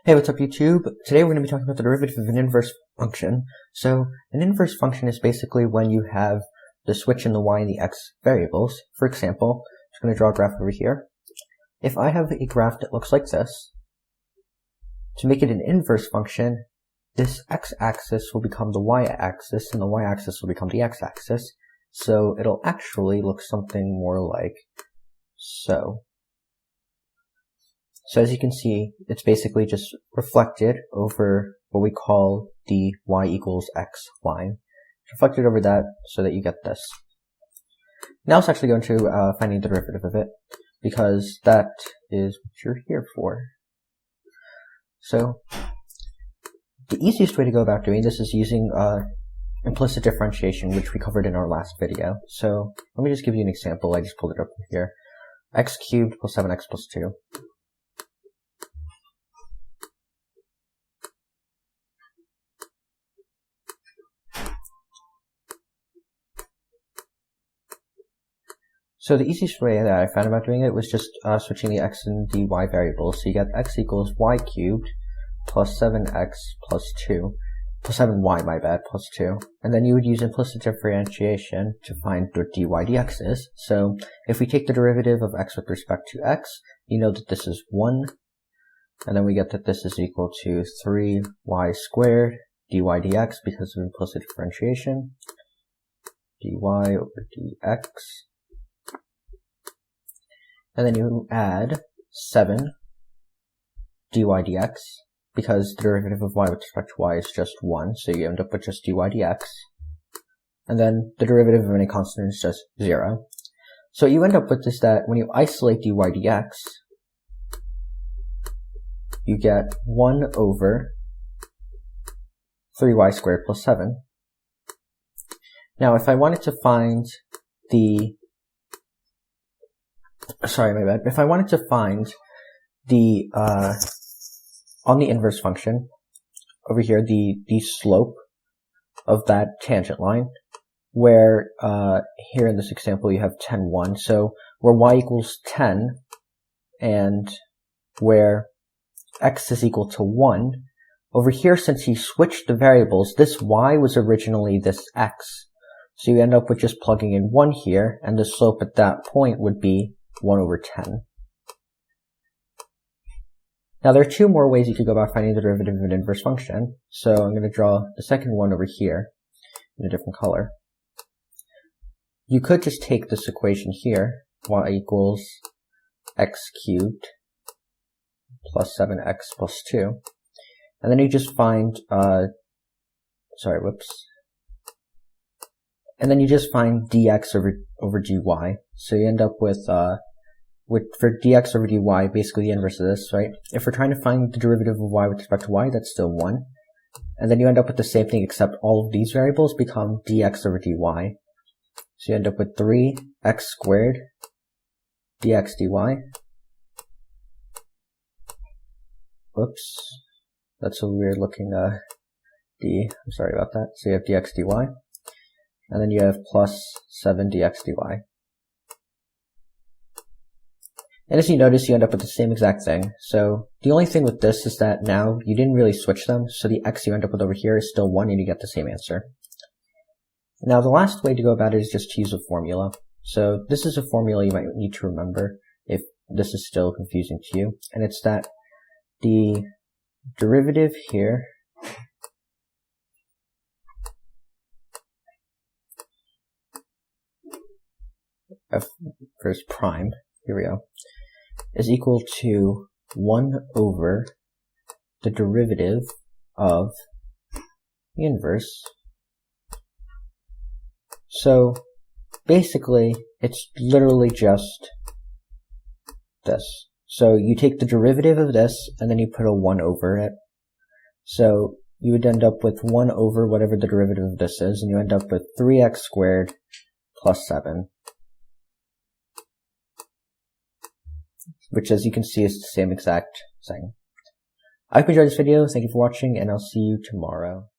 Hey, what's up YouTube? Today we're going to be talking about the derivative of an inverse function. So, an inverse function is basically when you have the switch in the y and the x variables. For example, I'm just going to draw a graph over here. If I have a graph that looks like this, to make it an inverse function, this x-axis will become the y-axis and the y-axis will become the x-axis. So it'll actually look something more like so. So as you can see, it's basically just reflected over what we call the y equals x line. It's reflected over that so that you get this. Now let's actually go into finding the derivative of it, because that is what you're here for. So the easiest way to go about doing this is using implicit differentiation, which we covered in our last video. So let me just give you an example. I just pulled it up here. X cubed plus 7x plus 2. So the easiest way that I found about doing it was just switching the x and the y variables. So you get x equals y cubed plus 7x plus 2, plus 7y, my bad, plus 2. And then you would use implicit differentiation to find what dy dx is. So if we take the derivative of x with respect to x, you know that this is 1. And then we get that this is equal to 3y squared dy dx because of implicit differentiation. Dy over dx. And then you add 7 dy dx, because the derivative of y with respect to y is just 1, so you end up with just dy dx. And then the derivative of any constant is just 0. So what you end up with is that when you isolate dy dx, you get 1 over 3y squared plus 7. Now if I wanted to find the if I wanted to find the, on the inverse function, over here, the slope of that tangent line, where, here in this example you have 10, 1, so where y equals 10, and where x is equal to 1, over here, since you switched the variables, this y was originally this x, so you end up with just plugging in 1 here, and the slope at that point would be 1 over 10. Now there are two more ways you could go about finding the derivative of an inverse function. So I'm going to draw the second one over here in a different color. You could just take this equation here, y equals x cubed plus 7x plus 2, and then you just find, and then you just find dx over dy. So you end up with for dx over dy, basically the inverse of this, right? If we're trying to find the derivative of y with respect to y, that's still 1. And then you end up with the same thing, except all of these variables become dx over dy. So you end up with 3x squared dx dy. Whoops. That's a weird looking d. I'm sorry about that. So you have dx dy. And then you have plus 7 dx dy. And as you notice, you end up with the same exact thing. So the only thing with this is that now you didn't really switch them, so the x you end up with over here is still 1 and you get the same answer. Now the last way to go about it is just to use a formula. So this is a formula you might need to remember if this is still confusing to you. And it's that the derivative here f first prime, here we go, is equal to 1 over the derivative of the inverse. So basically, it's literally just this. So you take the derivative of this, and then you put a 1 over it. So you would end up with 1 over whatever the derivative of this is, and you end up with 3x squared plus 7. Which, as you can see, is the same exact thing. I hope you enjoyed this video. Thank you for watching, and I'll see you tomorrow.